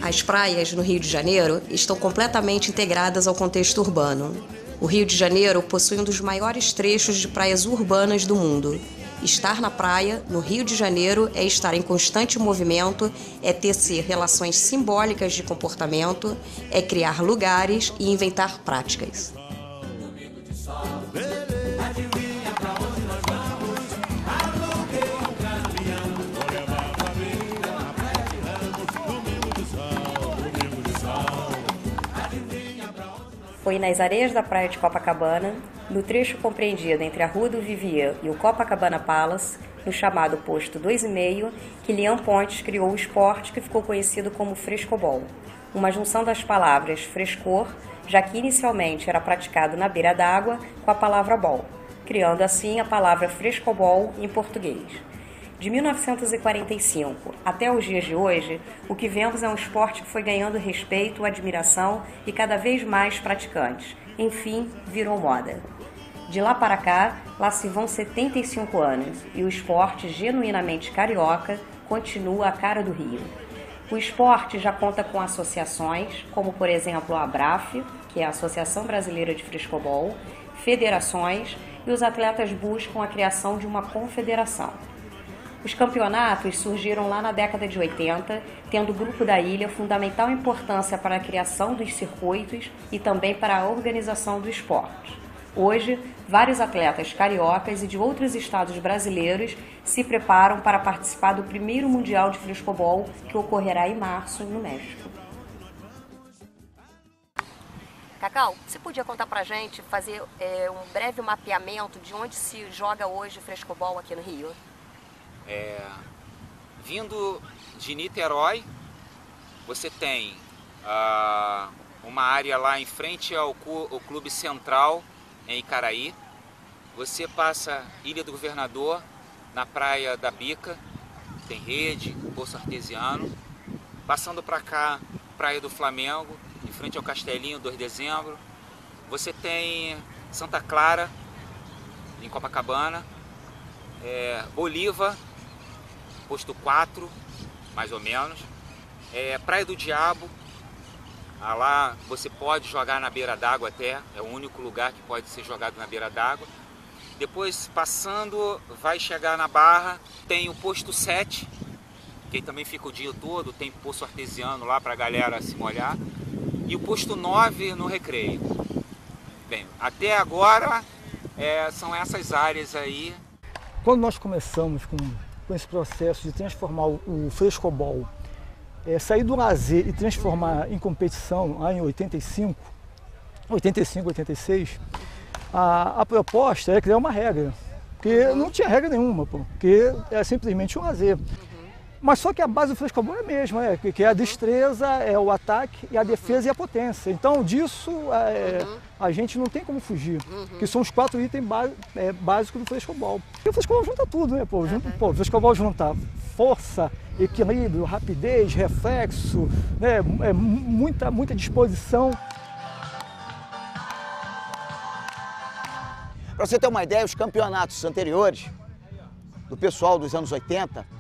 As praias no Rio de Janeiro estão completamente integradas ao contexto urbano. O Rio de Janeiro possui um dos maiores trechos de praias urbanas do mundo. Estar na praia, no Rio de Janeiro, é estar em constante movimento, é tecer relações simbólicas de comportamento, é criar lugares e inventar práticas. Foi nas areias da praia de Copacabana, no trecho compreendido entre a Rua do Vivier e o Copacabana Palace, no chamado posto 2,5, que Liam Pontes criou o esporte que ficou conhecido como frescobol, uma junção das palavras frescor, já que inicialmente era praticado na beira d'água, com a palavra bol, criando assim a palavra frescobol em português. De 1945 até os dias de hoje, o que vemos é um esporte que foi ganhando respeito, admiração e cada vez mais praticantes. Enfim, virou moda. De lá para cá, lá se vão 75 anos e o esporte genuinamente carioca continua a cara do Rio. O esporte já conta com associações, como por exemplo a ABRAF, que é a Associação Brasileira de Frescobol, federações e os atletas buscam a criação de uma confederação. Os campeonatos surgiram lá na década de 80, tendo o Grupo da Ilha fundamental importância para a criação dos circuitos e também para a organização do esporte. Hoje, vários atletas cariocas e de outros estados brasileiros se preparam para participar do primeiro Mundial de Frescobol, que ocorrerá em março, no México. Cacau, você podia contar pra gente, fazer um breve mapeamento de onde se joga hoje frescobol aqui no Rio? Vindo de Niterói, você tem uma área lá em frente ao Clube Central, em Icaraí. Você passa Ilha do Governador, na Praia da Bica, tem rede, poço artesiano. Passando para cá, Praia do Flamengo, em frente ao Castelinho, 2 de dezembro. Você tem Santa Clara, em Copacabana, Bolívar, posto 4, mais ou menos. Praia do Diabo, lá você pode jogar na beira d'água até, é o único lugar que pode ser jogado na beira d'água. Depois, passando, vai chegar na Barra, tem o posto 7, que também fica o dia todo, tem poço artesiano lá para a galera se molhar. E o posto 9 no Recreio. Bem, até agora são essas áreas aí. Quando nós começamos com esse processo de transformar o frescobol, sair do lazer e transformar em competição lá em 85, 86, a proposta era criar uma regra, porque não tinha regra nenhuma, porque era simplesmente um lazer. Mas só que a base do frescobol é a mesma, que é a destreza, é o ataque, e a defesa e a potência. Então disso a gente não tem como fugir, que são os 4 itens básicos do frescobol. E o frescobol junta tudo, né? O frescobol junta força, equilíbrio, rapidez, reflexo, né? Muita disposição. Para você ter uma ideia, os campeonatos anteriores, do pessoal dos anos 80,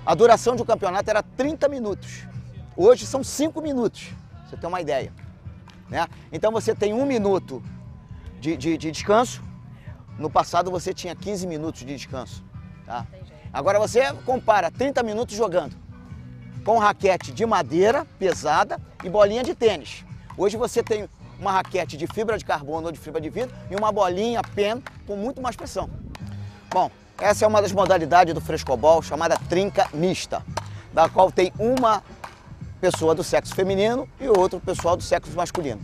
a duração de um campeonato era 30 minutos. Hoje são 5 minutos, pra você ter uma ideia. Né? Então você tem 1 minuto de descanso. No passado você tinha 15 minutos de descanso. Tá? Agora você compara 30 minutos jogando com raquete de madeira pesada e bolinha de tênis. Hoje você tem uma raquete de fibra de carbono ou de fibra de vidro e uma bolinha pen com muito mais pressão. Bom, essa é uma das modalidades do frescobol chamada trinca mista, da qual tem uma pessoa do sexo feminino e outro pessoal do sexo masculino.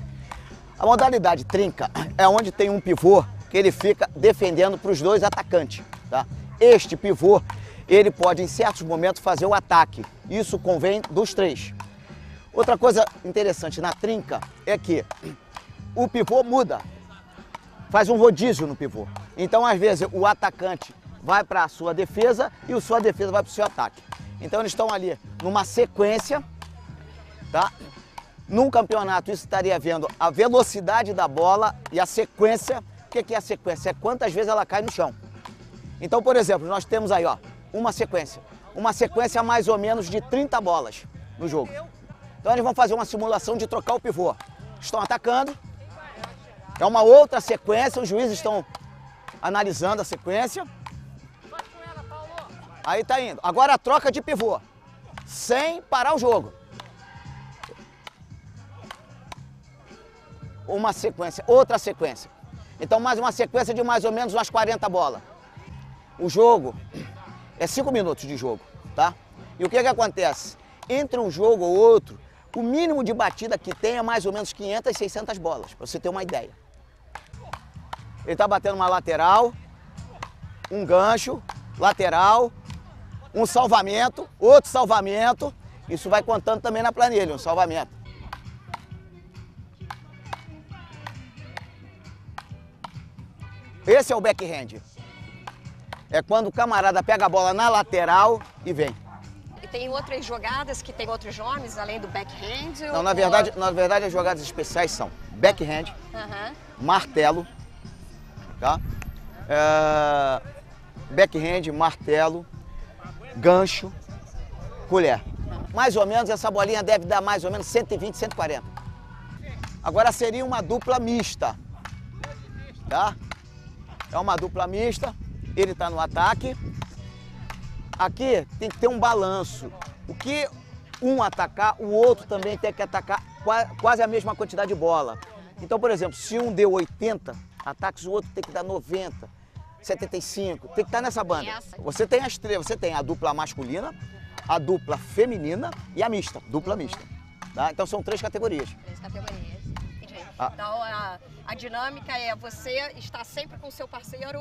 A modalidade trinca é onde tem um pivô que ele fica defendendo para os 2 atacantes. Tá? Este pivô, ele pode em certos momentos fazer o ataque. Isso convém dos 3. Outra coisa interessante na trinca é que o pivô muda, faz um rodízio no pivô. Então às vezes o atacante vai para a sua defesa e a sua defesa vai para o seu ataque. Então eles estão ali numa sequência, tá? Num campeonato isso estaria vendo a velocidade da bola e a sequência. O que é a sequência? É quantas vezes ela cai no chão. Então, por exemplo, nós temos aí uma sequência mais ou menos de 30 bolas no jogo. Então eles vão fazer uma simulação de trocar o pivô. Estão atacando. É uma outra sequência, os juízes estão analisando a sequência. Aí tá indo. Agora a troca de pivô, sem parar o jogo. Uma sequência, outra sequência. Então mais uma sequência de mais ou menos umas 40 bolas. O jogo é 5 minutos de jogo, tá? E o que acontece? Entre um jogo ou outro, o mínimo de batida que tem é mais ou menos 500, 600 bolas, para você ter uma ideia. Ele tá batendo uma lateral, um gancho, lateral, um salvamento, outro salvamento. Isso vai contando também na planilha, um salvamento. Esse é o backhand. É quando o camarada pega a bola na lateral e vem. E tem outras jogadas que tem outros nomes, além do backhand? Não, na verdade as jogadas especiais são backhand, martelo, tá? Backhand, martelo, gancho, colher. Mais ou menos essa bolinha deve dar mais ou menos 120, 140. Agora seria uma dupla mista, tá? É uma dupla mista, ele está no ataque. Aqui tem que ter um balanço. O que um atacar, o outro também tem que atacar quase a mesma quantidade de bola. Então, por exemplo, se um deu 80 ataques, o outro tem que dar 90, 75. Tem que estar nessa banda. Você tem as três, você tem a dupla masculina, a dupla feminina e a mista, dupla mista. Tá? Então são 3 categorias. 3 categorias. Entendi. Então a dinâmica é você estar sempre com o seu parceiro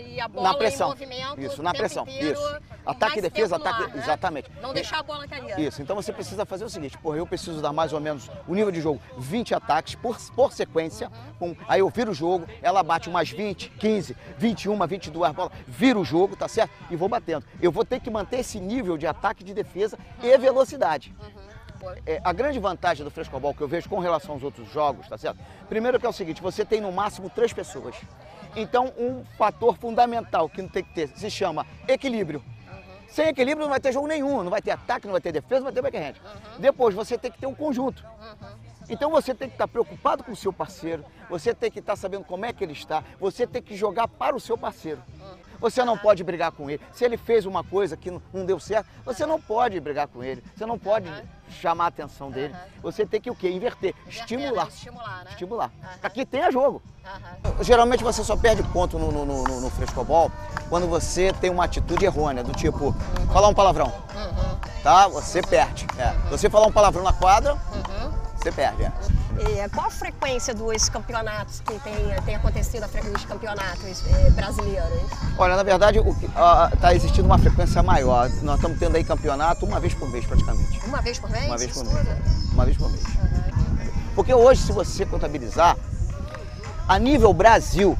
e a bola na pressão. Em movimento. Isso, na pressão. Inteiro, isso. Ataque e defesa, ataque. Ar, né? Exatamente. Não deixar a bola cair. Isso. Então você precisa fazer o seguinte: porra, eu preciso dar mais ou menos o nível de jogo 20 ataques por sequência. Aí eu viro o jogo, ela bate umas 20, 15, 21, 22 bolas, viro o jogo, tá certo? E vou batendo. Eu vou ter que manter esse nível de ataque, de defesa e velocidade. A grande vantagem do frescobol que eu vejo com relação aos outros jogos, tá certo? Primeiro que é o seguinte, você tem no máximo 3 pessoas. Então um fator fundamental que não tem que ter se chama equilíbrio. Sem equilíbrio não vai ter jogo nenhum, não vai ter ataque, não vai ter defesa, não vai ter backhand. Depois você tem que ter um conjunto. Então você tem que estar preocupado com o seu parceiro, você tem que estar sabendo como é que ele está, você tem que jogar para o seu parceiro. Você não pode brigar com ele. Se ele fez uma coisa que não deu certo, você não pode brigar com ele. Você não pode chamar a atenção dele. Você tem que o quê? Inverter. Estimular. Né? Estimular. Aqui tem jogo. Geralmente você só perde ponto no frescobol quando você tem uma atitude errônea, do tipo, falar um palavrão. Tá? Você perde. Você falar um palavrão na quadra, você perde. Qual a frequência dos campeonatos que tem acontecido, os campeonatos brasileiros? Olha, na verdade, está existindo uma frequência maior. Nós estamos tendo aí campeonato uma vez por mês, praticamente. Uma vez por mês? Uma vez por mês. Uma vez por mês. Porque hoje, se você contabilizar, a nível Brasil,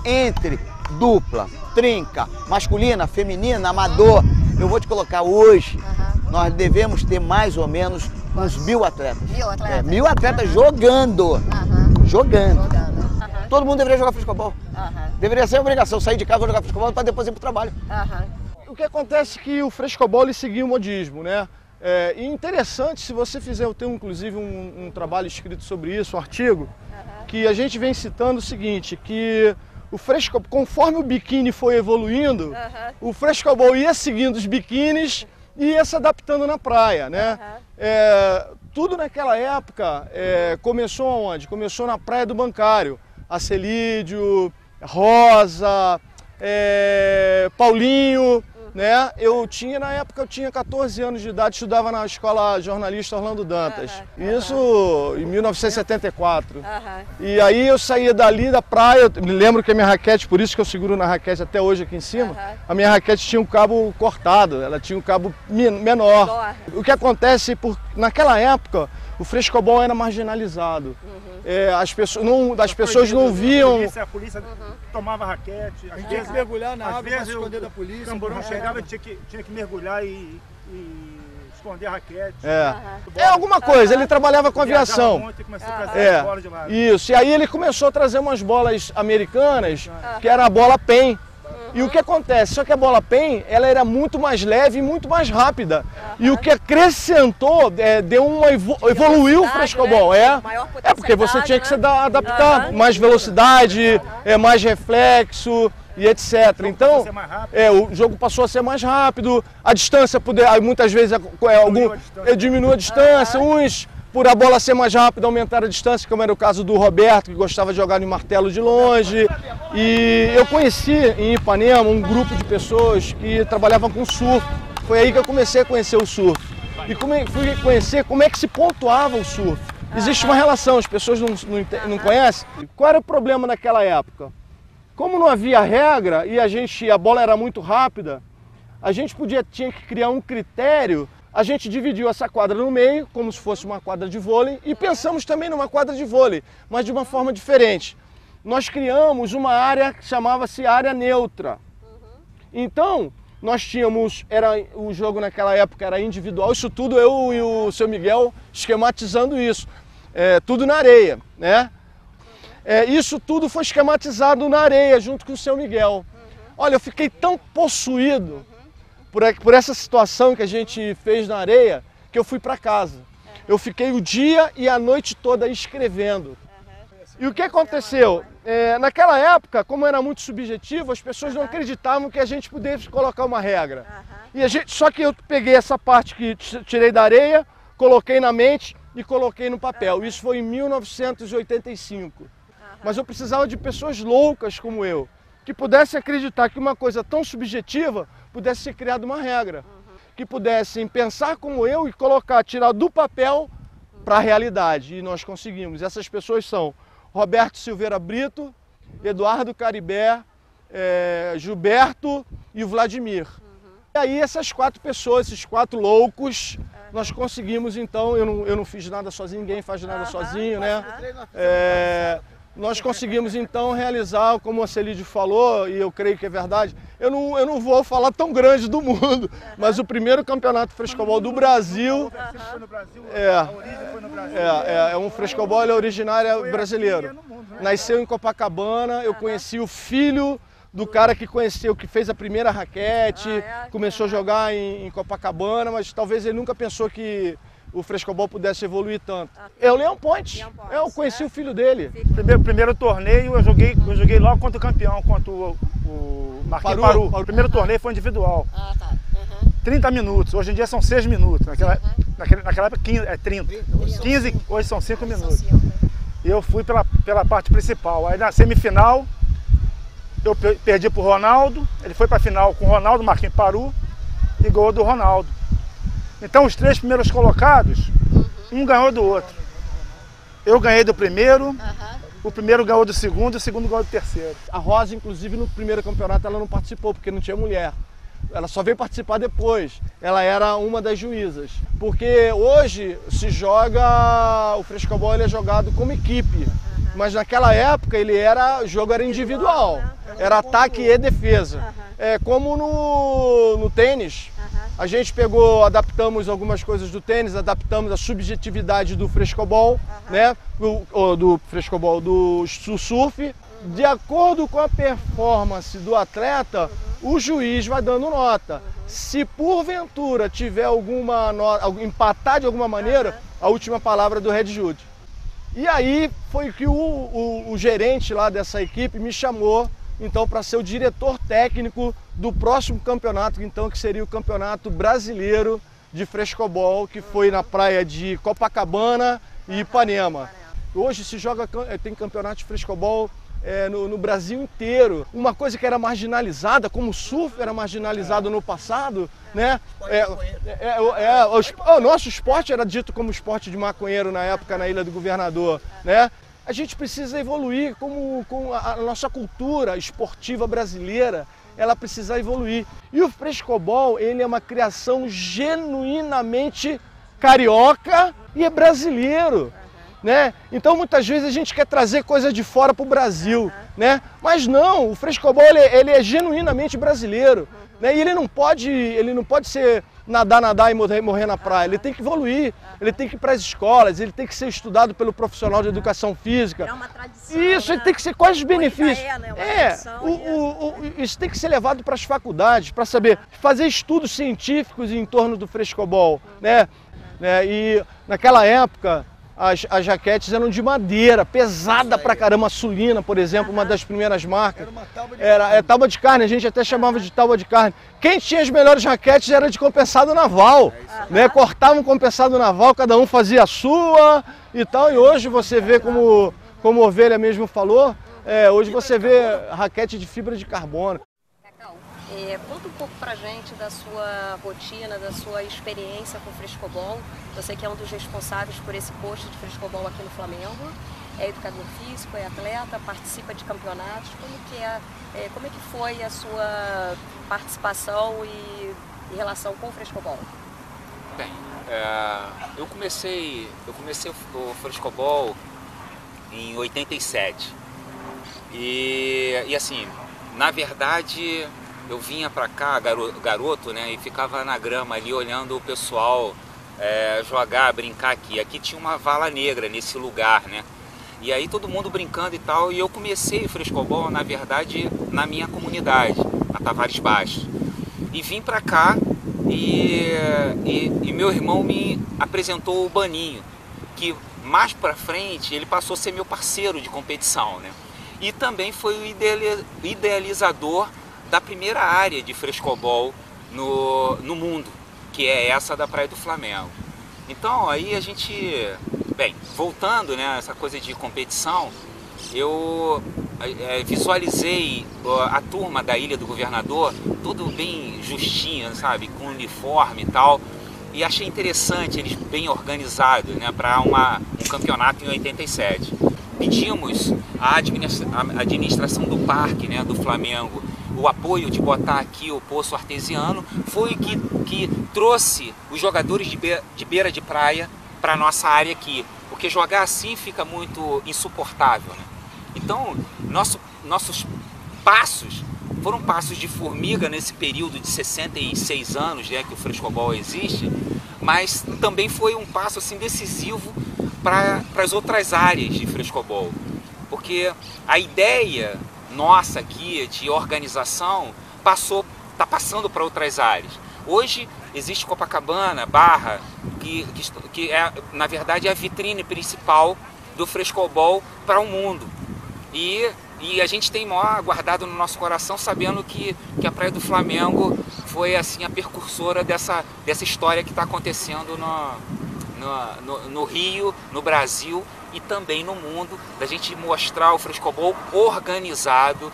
entre dupla, trinca, masculina, feminina, amador, eu vou te colocar hoje, nós devemos ter mais ou menos uns 1000 atletas. 1000 atletas? 1000 atletas jogando. Jogando. Todo mundo deveria jogar frescobol. Deveria ser obrigação, sair de casa, jogar frescobol para depois ir para o trabalho. O que acontece é que o frescobol ele seguia o modismo, né? E interessante, se você fizer, eu tenho inclusive um trabalho escrito sobre isso, um artigo, que a gente vem citando o seguinte, que o frescobol, conforme o biquíni foi evoluindo, o frescobol ia seguindo os biquínis e ia se adaptando na praia, né? Tudo naquela época começou aonde? Começou na Praia do Bancário, Acelídio, Rosa, Paulinho, né? Na época eu tinha 14 anos de idade, estudava na escola jornalista Orlando Dantas, isso em 1974. E aí eu saía dali da praia, eu me lembro que a minha raquete, por isso que eu seguro na raquete até hoje aqui em cima, a minha raquete tinha um cabo cortado, ela tinha um cabo menor. O que acontece, naquela época, o frescobol era marginalizado. As pessoas não viam. A polícia tomava raquete, às vezes mergulhar na água para se esconder da polícia. O camburão chegava e tinha que mergulhar e esconder a raquete. Alguma coisa, ele trabalhava com aviação. Isso, e aí ele começou a trazer umas bolas americanas, que era a bola PEN. E o que acontece? Só que a bola pen, ela era muito mais leve e muito mais rápida. E o que acrescentou, evoluiu o frescobol. Né? É porque você tinha que se adaptar. Mais velocidade, mais reflexo e etc. Então, o jogo passou a ser mais rápido, a distância, muitas vezes diminui a distância, uns, por a bola ser mais rápida, aumentaram a distância, como era o caso do Roberto, que gostava de jogar no martelo de longe. E eu conheci em Ipanema um grupo de pessoas que trabalhavam com surf. Foi aí que eu comecei a conhecer o surf. E fui conhecer como é que se pontuava o surf. Existe uma relação, as pessoas não conhecem. Qual era o problema naquela época? Como não havia regra e a bola era muito rápida, a gente tinha que criar um critério. A gente dividiu essa quadra no meio, como se fosse uma quadra de vôlei, e pensamos também numa quadra de vôlei, mas de uma forma diferente. Nós criamos uma área que chamava-se área neutra. Então, nós tínhamos, o jogo naquela época era individual, isso tudo eu e o seu Miguel esquematizando isso, tudo na areia, né? Isso tudo foi esquematizado na areia, junto com o seu Miguel. Olha, eu fiquei tão possuído por essa situação que a gente fez na areia, que eu fui para casa. Eu fiquei o dia e a noite toda escrevendo. E o que aconteceu? Naquela época, como era muito subjetivo, as pessoas não acreditavam que a gente pudesse colocar uma regra. Só que eu peguei essa parte que tirei da areia, coloquei na mente e coloquei no papel. Isso foi em 1985. Mas eu precisava de pessoas loucas como eu, que pudessem acreditar que uma coisa tão subjetiva pudesse ser criada uma regra. Que pudessem pensar como eu e tirar do papel para a realidade. E nós conseguimos. Essas pessoas são Roberto Silveira Brito, Eduardo Caribé, Gilberto e o Vladimir. E aí essas 4 pessoas, esses 4 loucos, nós conseguimos então, eu não fiz nada sozinho, ninguém faz nada sozinho, né? Nós conseguimos então realizar, como a Celide falou, e eu creio que é verdade, eu não vou falar tão grande do mundo, mas o primeiro campeonato de frescobol do Brasil é um frescobol originário brasileiro. Nasceu em Copacabana, eu conheci o filho do cara que fez a primeira raquete, começou a jogar em Copacabana, mas talvez ele nunca pensou que o frescobol pudesse evoluir tanto. É o Leão Ponte. Eu conheci o filho dele. Primeiro torneio eu joguei logo contra o campeão, contra o Marquinhos Paru. O primeiro torneio foi individual. 30 minutos, hoje em dia são 6 minutos. Naquela época 30. 15, hoje são 5 minutos. E eu fui pela parte principal. Aí na semifinal eu perdi para o Ronaldo, ele foi para a final com o Ronaldo, Marquinhos Paru e gol do Ronaldo. Então os 3 primeiros colocados, um ganhou do outro. Eu ganhei do primeiro, o primeiro ganhou do segundo e o segundo ganhou do terceiro. A Rosa, inclusive, no primeiro campeonato ela não participou, porque não tinha mulher. Ela só veio participar depois. Ela era uma das juízas. Porque hoje se joga, o frescobol ele é jogado como equipe. Mas naquela época o jogo era individual. Era ataque e defesa. Como no tênis. A gente adaptamos algumas coisas do tênis, adaptamos a subjetividade do frescobol, né? Do frescobol, do surf. De acordo com a performance do atleta, o juiz vai dando nota. Se porventura tiver empatar de alguma maneira, a última palavra do head judge. E aí foi que o gerente lá dessa equipe me chamou então para ser o diretor técnico do próximo campeonato, então, que seria o Campeonato Brasileiro de Frescobol, que foi na praia de Copacabana e Ipanema. Hoje tem campeonato de frescobol no Brasil inteiro. Uma coisa que era marginalizada, como o surf era marginalizado no passado, né? O nosso esporte era dito como esporte de maconheiro na época na Ilha do Governador, né? A gente precisa evoluir com a nossa cultura esportiva brasileira, ela precisa evoluir. E o frescobol, ele é uma criação genuinamente carioca e é brasileiro, né? Então muitas vezes a gente quer trazer coisa de fora para o Brasil, né? Mas não, o frescobol ele é genuinamente brasileiro. né? E ele não pode ser nadar e morrer na praia. Ele tem que evoluir, ele tem que ir para as escolas, ele tem que ser estudado pelo profissional de educação física. É uma tradição. Isso, né? ele tem que ser quais os benefícios. Né? Isso tem que ser levado para as faculdades, para saber fazer estudos científicos em torno do frescobol, né? E naquela época as raquetes eram de madeira, pesada pra caramba, a Sulina, por exemplo, uma das primeiras marcas. Era tábua de carne, a gente até chamava de tábua de carne. Quem tinha as melhores raquetes era de compensado naval, né? Cortavam compensado naval, cada um fazia a sua e tal. E hoje você vê, como a Ovelha mesmo falou, hoje você vê raquete de fibra de carbono. Conta um pouco pra gente da sua rotina, da sua experiência com o frescobol. Você que é um dos responsáveis por esse posto de frescobol aqui no Flamengo. É educador físico, é atleta, participa de campeonatos. Como é que foi a sua participação em relação com o frescobol? Bem, eu comecei o frescobol em 87. E assim, na verdade, eu vinha pra cá, garoto, né, e ficava na grama ali olhando o pessoal jogar, brincar aqui. Aqui tinha uma vala negra nesse lugar, né? E aí todo mundo brincando e tal, e eu comecei o frescobol, na verdade, na minha comunidade, na Tavares Baixo. E vim pra cá e meu irmão me apresentou o Baninho, que mais pra frente ele passou a ser meu parceiro de competição, né? E também foi o idealizador da primeira área de frescobol no mundo, que é essa da Praia do Flamengo. Então aí a gente, bem, voltando, né, essa coisa de competição, eu visualizei a turma da Ilha do Governador, tudo bem justinho, sabe, com uniforme e tal, e achei interessante, eles bem organizados, né, para um campeonato em 87. Pedimos à administração do parque, né, do Flamengo, o apoio de botar aqui o poço artesiano, foi que trouxe os jogadores de beira de praia para a nossa área aqui, porque jogar assim fica muito insuportável, né? Então, nossos passos foram passos de formiga nesse período de 66 anos, né, que o frescobol existe, mas também foi um passo assim, decisivo para as outras áreas de frescobol, porque a ideia nossa aqui de organização está passando para outras áreas. Hoje existe Copacabana, Barra, que é, na verdade, é a vitrine principal do frescobol para o mundo. E a gente tem maior guardado no nosso coração, sabendo que a Praia do Flamengo foi assim a precursora dessa história que está acontecendo no Rio, no Brasil e também no mundo, da gente mostrar o frescobol organizado,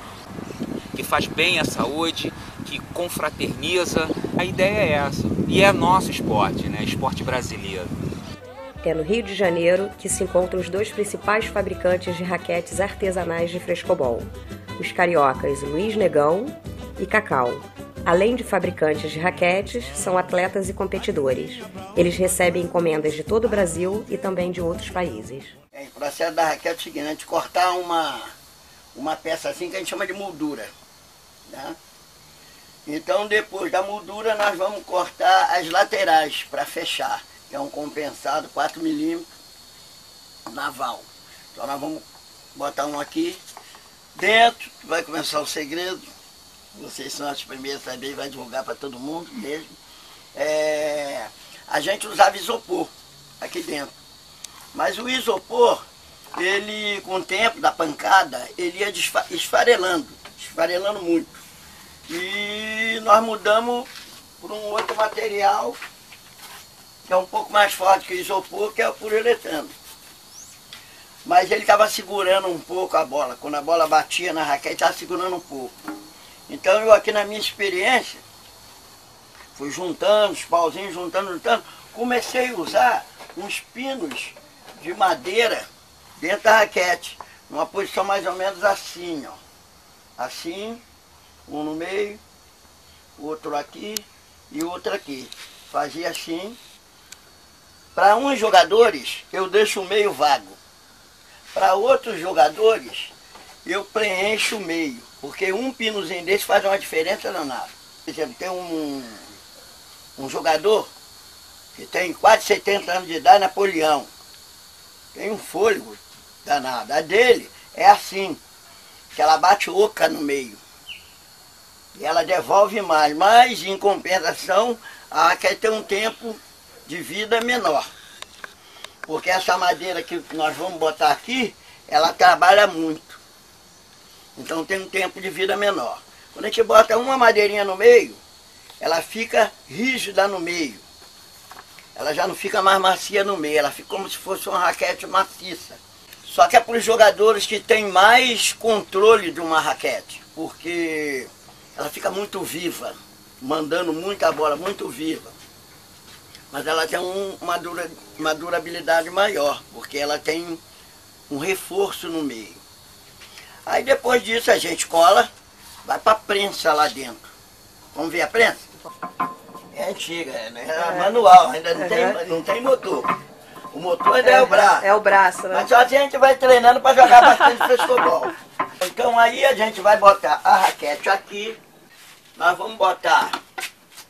que faz bem à saúde, que confraterniza. A ideia é essa, e é nosso esporte, né? Esporte brasileiro. É no Rio de Janeiro que se encontram os dois principais fabricantes de raquetes artesanais de frescobol, os cariocas Luiz Negão e Cacau. Além de fabricantes de raquetes, são atletas e competidores. Eles recebem encomendas de todo o Brasil e também de outros países. O processo da raquete é o seguinte, a gente cortar uma peça assim que a gente chama de moldura, né? Então depois da moldura nós vamos cortar as laterais para fechar, que é um compensado 4 milímetros naval. Então nós vamos botar um aqui dentro, que vai começar o segredo. Vocês são as primeiras a saber, vai divulgar para todo mundo mesmo. A gente usava isopor aqui dentro. Mas o isopor, ele com o tempo da pancada, ele ia esfarelando muito. E nós mudamos por um outro material, que é um pouco mais forte que o isopor, que é o poliuretano. Mas ele estava segurando um pouco a bola. Quando a bola batia na raquete, estava segurando um pouco. Então eu aqui na minha experiência, fui juntando os pauzinhos, juntando, comecei a usar uns pinos de madeira dentro da raquete, numa posição mais ou menos assim, ó. Assim, um no meio, outro aqui e outro aqui. Fazia assim. Para uns jogadores eu deixo o meio vago. Para outros jogadores eu preencho o meio. Porque um pinozinho desse faz uma diferença danada. Por exemplo, tem um jogador que tem quase 70 anos de idade, Napoleão. Tem um fôlego danado. A dele é assim, que ela bate oca no meio. E ela devolve mais, mas em compensação, a raquete tem um tempo de vida menor. Porque essa madeira que nós vamos botar aqui, ela trabalha muito. Então tem um tempo de vida menor. Quando a gente bota uma madeirinha no meio, ela fica rígida no meio. Ela já não fica mais macia no meio, ela fica como se fosse uma raquete maciça. Só que é para os jogadores que têm mais controle de uma raquete, porque ela fica muito viva, mandando muita bola, muito viva. Mas ela tem uma durabilidade maior, porque ela tem um reforço no meio. Aí depois disso a gente cola, vai para a prensa lá dentro. Vamos ver a prensa? É antiga, né? É manual, ainda não tem motor. O motor ainda é o braço. É o braço, né? Mas só assim a gente vai treinando para jogar bastante frescobol. Então aí a gente vai botar a raquete aqui, nós vamos botar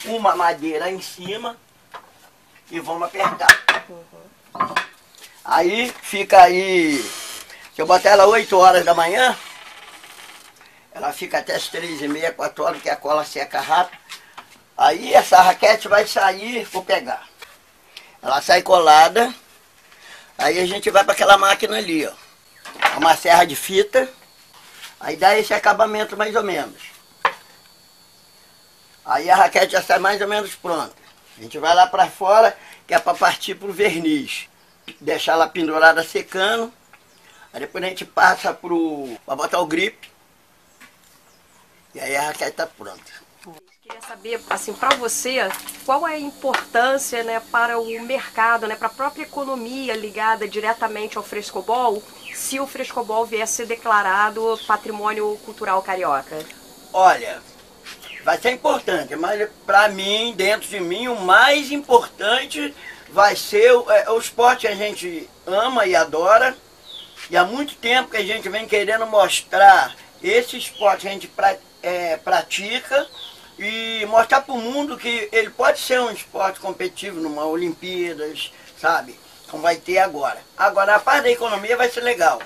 uma madeira em cima e vamos apertar. Aí fica aí, se eu botar ela 8 horas da manhã, ela fica até as 3h30, 4 horas, que a cola seca rápido. Aí essa raquete vai sair, vou pegar. Ela sai colada, aí a gente vai para aquela máquina ali, ó. É uma serra de fita, aí dá esse acabamento mais ou menos. Aí a raquete já sai mais ou menos pronta. A gente vai lá para fora, que é para partir para o verniz. Deixar ela pendurada secando. Aí depois a gente passa para botar o grip. E aí a raquete está pronta. Queria saber, assim, para você, qual é a importância, né, para o mercado, né, para a própria economia ligada diretamente ao frescobol, se o frescobol vier a ser declarado patrimônio cultural carioca? Olha, vai ser importante, mas para mim, dentro de mim, o mais importante vai ser o esporte que a gente ama e adora. E há muito tempo que a gente vem querendo mostrar esse esporte que a gente pratica e mostrar para o mundo que ele pode ser um esporte competitivo numa Olimpíadas, sabe? Como vai ter agora. Agora, a parte da economia vai ser legal,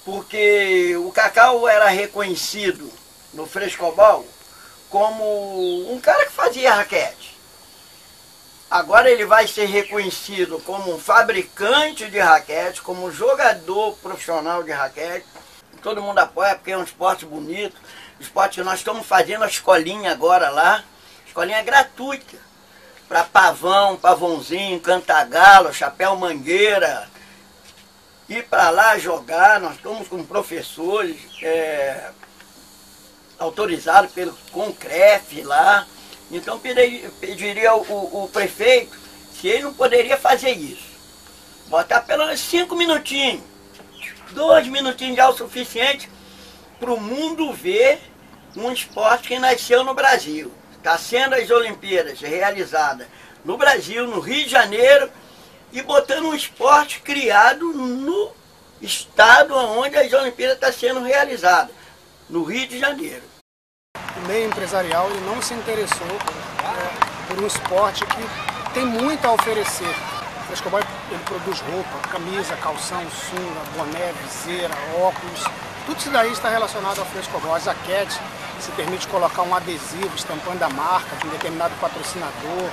porque o Cacau era reconhecido no frescobol como um cara que fazia raquete. Agora ele vai ser reconhecido como um fabricante de raquete, como um jogador profissional de raquete. Todo mundo apoia porque é um esporte bonito. Esporte que nós estamos fazendo a escolinha agora lá. Escolinha gratuita. Para pavão, pavãozinho, cantagalo, chapéu mangueira. Ir para lá jogar. Nós estamos com professores autorizados pelo CONCREF lá. Então pediria ao prefeito se ele não poderia fazer isso. Botar pelo menos 5 minutinhos, 2 minutinhos já é o suficiente para o mundo ver um esporte que nasceu no Brasil. Está sendo as Olimpíadas realizadas no Brasil, no Rio de Janeiro, e botando um esporte criado no estado onde as Olimpíadas estão sendo realizadas, no Rio de Janeiro. O meio empresarial ele não se interessou por um esporte que tem muito a oferecer. O frescobol ele produz roupa, camisa, calção, sunga, boné, viseira, óculos. Tudo isso daí está relacionado ao frescobol. A jaquete se permite colocar um adesivo estampando a marca de um determinado patrocinador.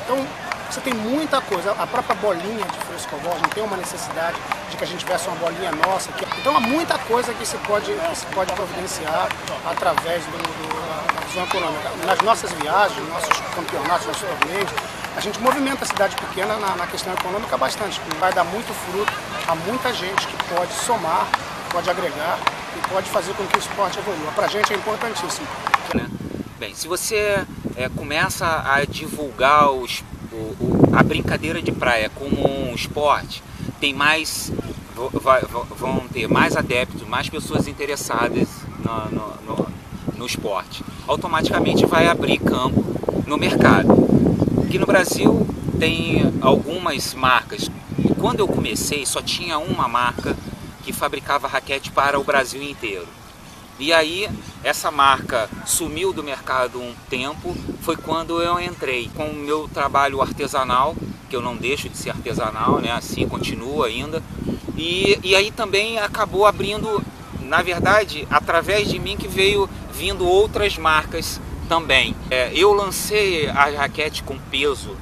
Então você tem muita coisa. A própria bolinha de frescobol, a gente tem uma necessidade de que a gente tivesse uma bolinha nossa. Então há muita coisa que se pode providenciar através da visão econômica. Nas nossas viagens, nos nossos campeonatos, nossos torneios, a gente movimenta a cidade pequena na questão econômica bastante. Vai dar muito fruto a muita gente que pode somar, pode agregar e pode fazer com que o esporte evolua. Para a gente é importantíssimo. Bem, se você começa a divulgar a brincadeira de praia como um esporte, tem vão ter mais adeptos, mais pessoas interessadas no esporte. Automaticamente vai abrir campo no mercado. Aqui no Brasil tem algumas marcas. Quando eu comecei, só tinha uma marca que fabricava raquete para o Brasil inteiro. E aí essa marca sumiu do mercado um tempo, foi quando eu entrei com o meu trabalho artesanal, que eu não deixo de ser artesanal, né? Assim continua ainda. E aí também acabou abrindo, na verdade, através de mim que veio vindo outras marcas também. Eu lancei a raquete com peso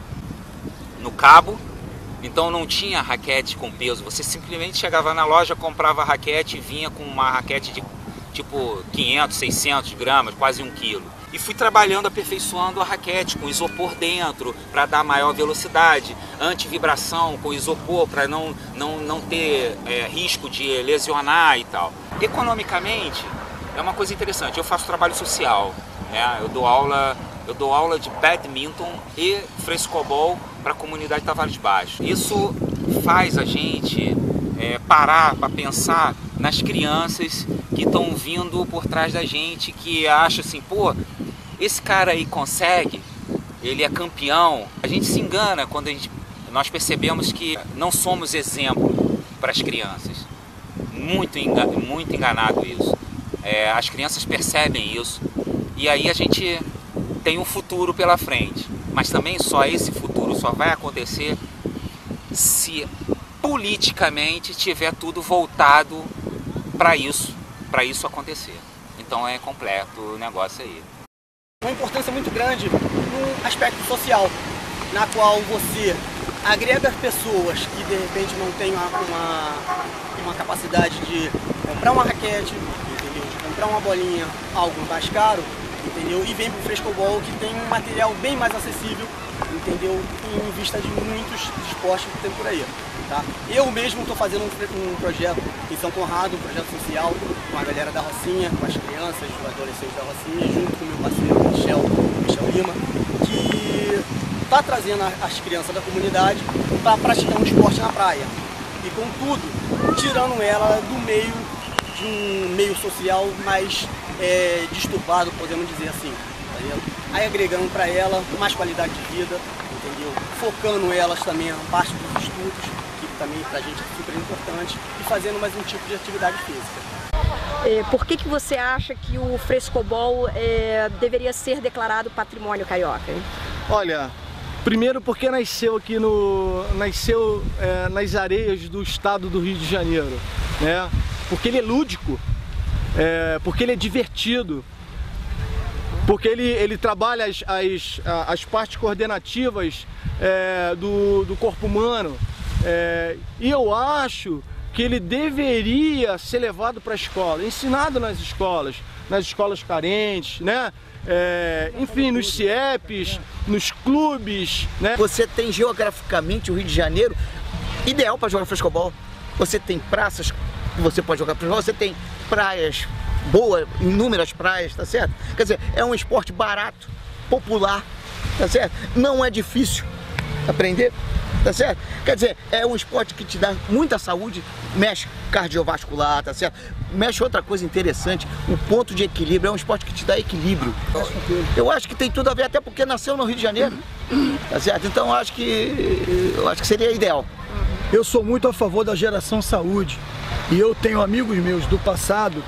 no cabo, então não tinha raquete com peso. Você simplesmente chegava na loja, comprava a raquete e vinha com uma raquete de tipo 500, 600 gramas, quase 1 quilo. E fui trabalhando, aperfeiçoando a raquete com isopor dentro, para dar maior velocidade, anti-vibração com isopor, para não ter risco de lesionar e tal. Economicamente, é uma coisa interessante, eu faço trabalho social, né? Eu dou aula de badminton e frescobol para a comunidade de Tavares Baixo. Isso faz a gente parar para pensar nas crianças que estão vindo por trás da gente, que acha assim, pô, esse cara aí consegue, ele é campeão. A gente se engana quando nós percebemos que não somos exemplo para as crianças. Muito enganado isso. As crianças percebem isso e aí a gente tem um futuro pela frente. Mas também só esse futuro só vai acontecer se politicamente tiver tudo voltado para isso acontecer. Então é completo o negócio aí. Uma importância muito grande no aspecto social, na qual você agrega pessoas que de repente não têm uma capacidade de comprar uma raquete, entendeu? De comprar uma bolinha, algo mais caro, entendeu? E vem para o frescobol, que tem um material bem mais acessível, entendeu? Em vista de muitos esportes que tem por aí, tá? Eu mesmo estou fazendo um projeto em São Conrado, um projeto social, com a galera da Rocinha, com as crianças, os adolescentes da Rocinha, junto com o meu parceiro Michel Lima, que está trazendo as crianças da comunidade para praticar um esporte na praia. E contudo, tirando ela do meio de um meio social mais disturbado, podemos dizer assim, tá vendo? Aí agregando para ela mais qualidade de vida, entendeu? Focando elas também na parte dos estudos, que também pra gente é super importante, e fazendo mais um tipo de atividade física. Por que você acha que o frescobol deveria ser declarado patrimônio carioca, hein? Olha, primeiro porque nasceu aqui nas areias do estado do Rio de Janeiro, né? Porque ele é lúdico, porque ele é divertido, porque ele trabalha as partes coordenativas do corpo humano, e eu acho que ele deveria ser levado para a escola, ensinado nas escolas carentes, né? Enfim, nos CIEPs, nos clubes, né? Você tem geograficamente o Rio de Janeiro ideal para jogar frescobol. Você tem praças que você pode jogar frescobol, você tem praias boas, inúmeras praias, tá certo? Quer dizer, é um esporte barato, popular, tá certo? Não é difícil aprender, tá certo? Quer dizer, é um esporte que te dá muita saúde, mexe cardiovascular, tá certo? Mexe outra coisa interessante, o ponto de equilíbrio, é um esporte que te dá equilíbrio. Eu acho que tem tudo a ver, até porque nasceu no Rio de Janeiro, tá certo? Então eu acho que seria ideal. Eu sou muito a favor da geração saúde e eu tenho amigos meus do passado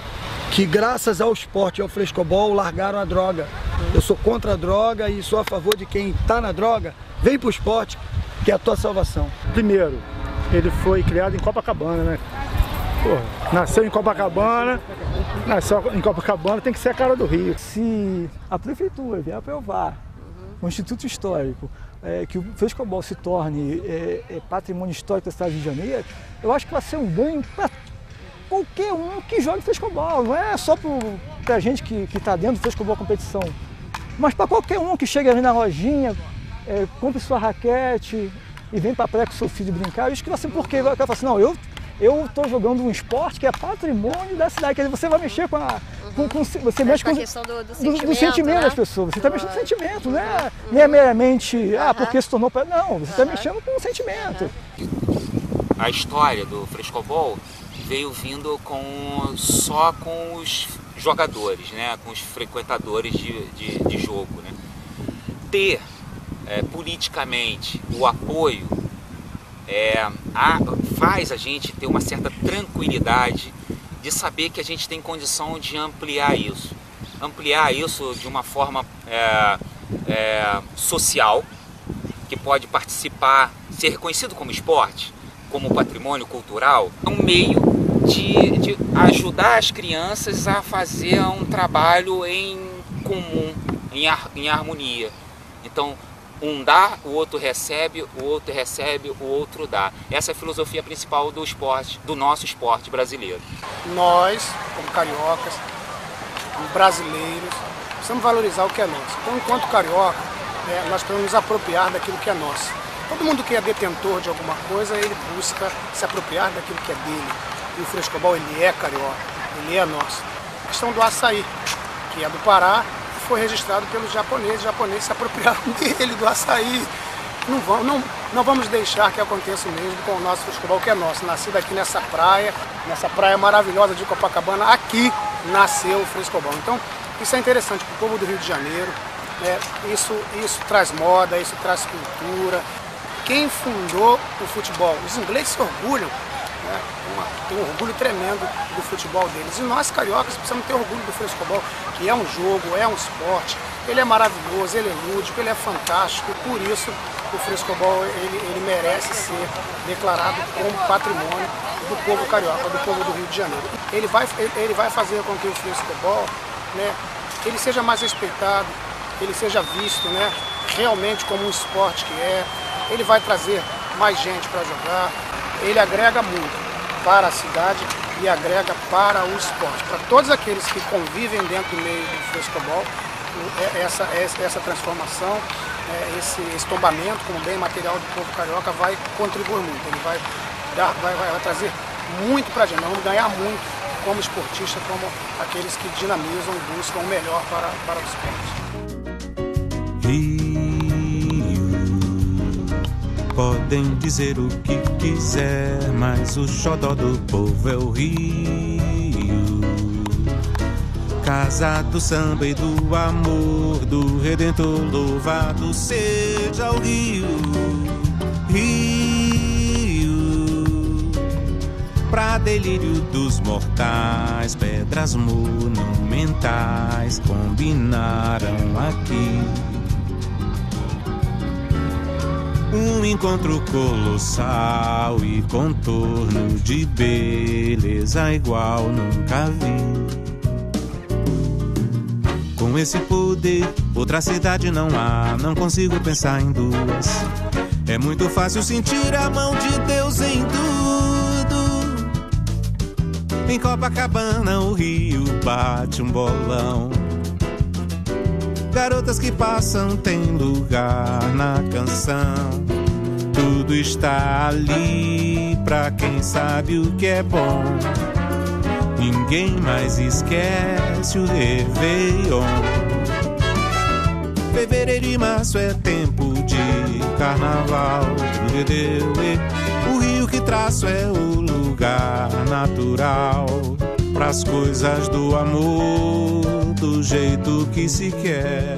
que graças ao esporte e ao frescobol largaram a droga. Eu sou contra a droga e sou a favor de quem está na droga, vem pro esporte, que é a tua salvação. Primeiro, ele foi criado em Copacabana, né? Pô, nasceu em Copacabana, tem que ser a cara do Rio. Se a prefeitura vier aprovar o Instituto Histórico, que o frescobol se torne patrimônio histórico da cidade de Janeiro, eu acho que vai ser um ganho para qualquer um que jogue frescobol. Não é só para a gente que está dentro do frescobol competição, mas para qualquer um que chega ali na lojinha, compre sua raquete e vem para a praia com seu filho brincar. Eu acho que vai ser porque vai falar assim, não, eu estou jogando um esporte que é patrimônio da cidade, quer dizer, você vai mexer você mexe com a questão do sentimento, né? Das pessoas, você está mexendo com o sentimento, né? Não é meramente, porque se tornou, não, você está mexendo com o sentimento. A história do frescobol veio vindo só com os jogadores, né? Com os frequentadores de jogo, né? Ter politicamente o apoio faz a gente ter uma certa tranquilidade de saber que a gente tem condição de ampliar isso de uma forma social, que pode participar, ser reconhecido como esporte, como patrimônio cultural. É um meio de ajudar as crianças a fazer um trabalho em comum, em harmonia. Então, um dá, o outro recebe, o outro dá. Essa é a filosofia principal do esporte, do nosso esporte brasileiro. Nós, como cariocas, como brasileiros, precisamos valorizar o que é nosso. Então, enquanto carioca, nós precisamos nos apropriar daquilo que é nosso. Todo mundo que é detentor de alguma coisa, ele busca se apropriar daquilo que é dele. E o frescobol, ele é carioca, ele é nosso. A questão do açaí, que é do Pará, foi registrado pelos japoneses. Os japoneses se apropriaram dele, do açaí. Não vamos deixar que aconteça o mesmo com o nosso frescobol, que é nosso. Nascido aqui nessa praia maravilhosa de Copacabana, aqui nasceu o frescobol. Então, isso é interessante para o povo do Rio de Janeiro. Isso traz moda, isso traz cultura. Quem fundou o futebol? Os ingleses se orgulham, tem um orgulho tremendo do futebol deles. E nós, cariocas, precisamos ter orgulho do frescobol, que é um jogo, é um esporte. Ele é maravilhoso, ele é lúdico, ele é fantástico. Por isso, o frescobol ele merece ser declarado como patrimônio do povo carioca, do povo do Rio de Janeiro. Ele vai fazer com que o frescobol, ele seja mais respeitado, ele seja visto, realmente como um esporte que é. Ele vai trazer mais gente para jogar, ele agrega muito para a cidade e agrega para o esporte. Para todos aqueles que convivem dentro do meio do frescobol, essa transformação, esse tombamento como bem material do povo carioca vai contribuir muito. Ele vai trazer muito para a gente, nós vamos ganhar muito como esportista, como aqueles que dinamizam e buscam o melhor para o esporte. Podem dizer o que quiser, mas o xodó do povo é o Rio. Casa do samba e do amor, do Redentor, louvado seja o Rio. Rio, pra delírio dos mortais, pedras monumentais combinaram aqui. Um encontro colossal e contorno de beleza igual nunca vi. Com esse poder, outra cidade não há, não consigo pensar em duas. É muito fácil sentir a mão de Deus em tudo. Em Copacabana o rio bate um bolão. Garotas que passam têm lugar na canção. Tudo está ali pra quem sabe o que é bom. Ninguém mais esquece o Réveillon. Fevereiro e março é tempo de carnaval. O rio que traço é o lugar natural pras coisas do amor, do jeito que se quer.